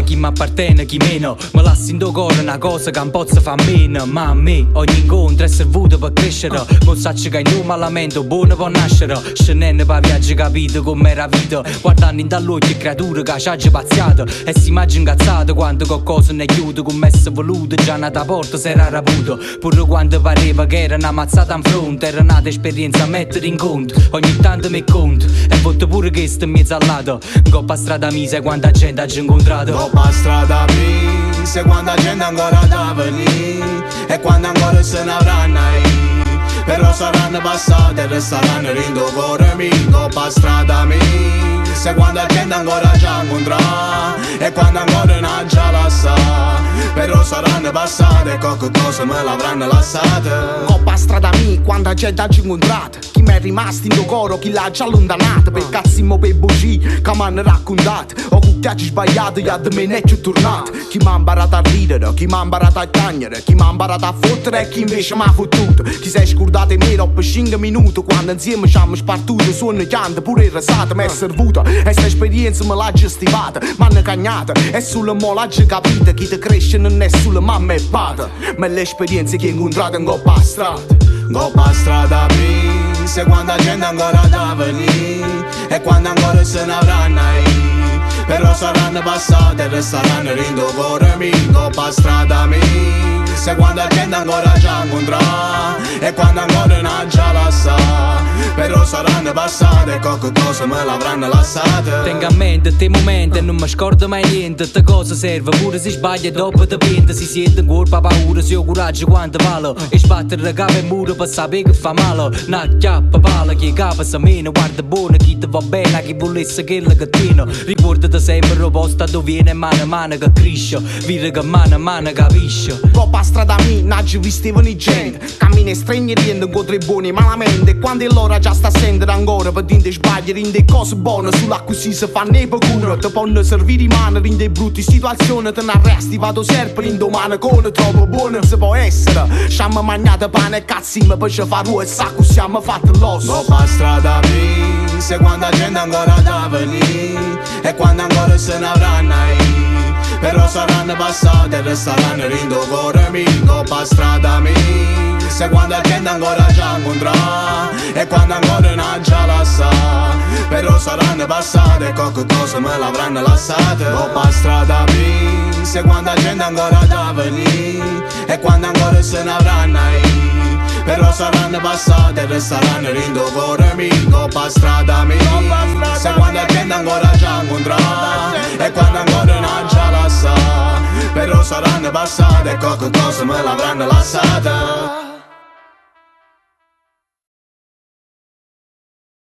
chi mi appartiene, chi meno. Mi lassi in do cuore una cosa che non posso far meno. Ma a me ogni incontro è servuto per crescere. Non saccio che in un malamento buono può nascere. Scendendo per viaggio capito com'era vita. Guardando in dall'occhio creature che ci ha pazziato. E si immagina incazzata quando qualcosa ne chiude. Con messo voluto già nata porta si era raputo. Pure quando pareva che era una mazzata in fronte. Era nata esperienza a mettere in conto. Ogni tanto mi conto e voto pure che sto in mezzo al lato. Coppa strada mi sai quanta gente ci incontrato. Coppa strada mi sai quanta gente ancora da venire. E quando ancora se ne avranno però saranno passate e resteranno in tuo cuore mio. Coppa strada mi sai quanta gente ancora ci incontrà. E quando ancora non già lascia però saranno passate e qualche cosa me l'avranno lasciata. Coppa strada mia, quanta gente ci incontrata. Chi mi è rimasto in tuo coro, chi l'ha già allontanato. Per cazzimo per bugie che mi hanno raccontato. Ho cucchiacci sbagliato, io da me ne ci tornato. Chi mi ha imparato a ridere, chi mi ha imparato a cagnere, chi mi ha imparato a fottere e chi invece mi ha fottuto. Chi si è scordato in me dopo 5 minuti, quando insieme ci hanno spartuto. Suono chiante, pure il rasato mi è servuto. E sta esperienza me l'ha gestivata, mi hanno cagnata. E sulla mola c'è capita, chi te cresce non è sulla mamma e padre. Ma l'esperienza che ho incontrato in coppa strada. Coppa strada mi sai quanta gente ancora da venire. E quando ancora se ne avranno però saranno passate e resteranno in tuo cuore mio. Coppa strada mi sai quanta gente ancora ci incontrà. E quando ancora non già lascia però saranno passate e qualche cosa me l'avranno lasciata. Tengo a mente te momenti e non mi scordo mai niente. Te cosa serve pure se sbaglia dopo te pente. Si siente in colpa paura, se ho coraggio quanto vale. E sbattere le capo e muro per sapere che fa male. Una chiappa pala che capa sa meno. Guarda buono chi ti va bene, chi volesse quello che tiene. Ricordati sempre posta dove viene mano a mano che cresce. Vire che mano a mano capisce. Coppa strada mia, naggi vestivano i gente. Cammina stregni riendo incontro i buoni malamente. E quando è l'ora già sta a sentire ancora. Per dinte sbagli, rinde cose buone. Sulla così si fanno e cura. Ti possono servire in mano, rinde brutte situazioni. Te ne arresti, vado sempre in domani con troppo buono si può essere. Sciamma magnata pane e cazzime. Poi ci fa ruo e sa che siamo fatti l'osso. Coppa strada mi sai quanta gente ancora da venire. E quando ancora se ne avranno però saranno passate e resteranno in tuo cuore mio. Coppa strada mi sai quanta gente ancora ci incontrà. E quando ancora non già lascia però saranno passate e qualche cosa me l'avranno lasciata. Coppa strada mi sai quanta gente ancora da venire. E quando ancora se ne avranno però saranno passate e resteranno in tuo cuore mio. Coppa strada mi sai quanta gente ancora ci incontrà. E quando ancora non già lascia però saranno passate e qualche cosa me l'avranno lasciata.